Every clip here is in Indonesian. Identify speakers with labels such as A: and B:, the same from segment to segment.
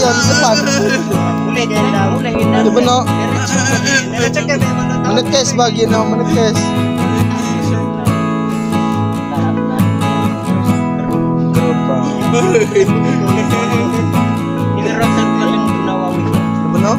A: yan, depan.
B: Ulit na.
A: Di ba no? Menetes bagi no, menetes.
B: Inerasan ka lang tunawawi.
A: Di ba no?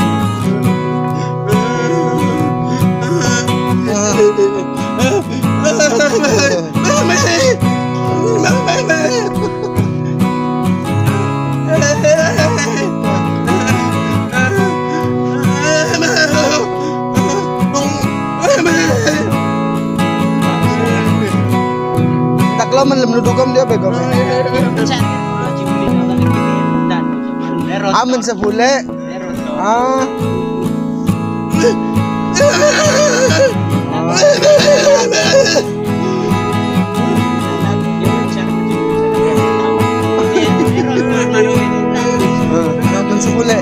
A: Taklaman lam nudukam dia begam. Aman sa pule. Ah. Aman sa pule.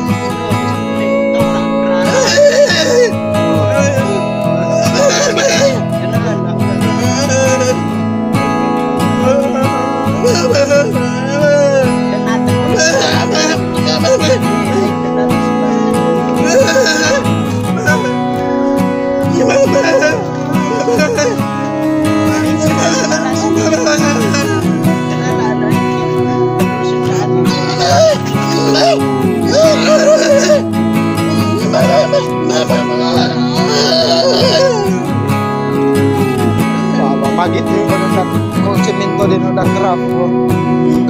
A: Pagi itu kalau nak Huminto din udah kerap kok.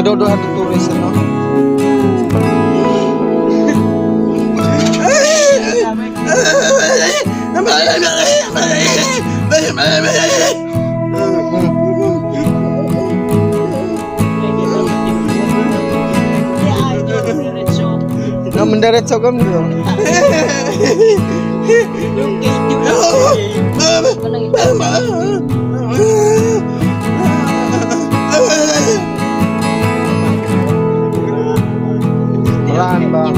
A: Kedodohan turis no. Nah mendarat sogam dulu. Pelan bang.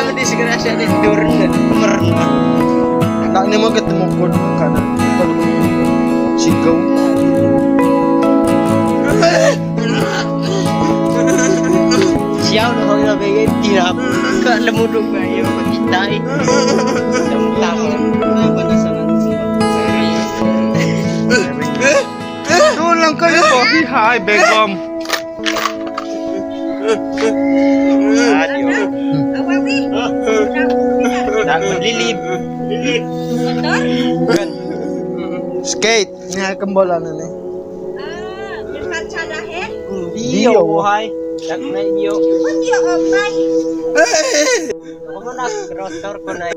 A: Nadisgrasya di Doon merenung. Tak ni mau ketemu kod karena sigaw. Siyaw na kong nabigay Tinamo. Kalamudog ba yung matitay? Tama. Doon lang kayo po. Hi, Begum. Adiyo. Lilib. Skate. Nga kambola na ni.
C: Dekat Dahil?
B: Dio, hai. Tak na Dio.
C: Dio, okay.
B: Ako na, rotor ko na.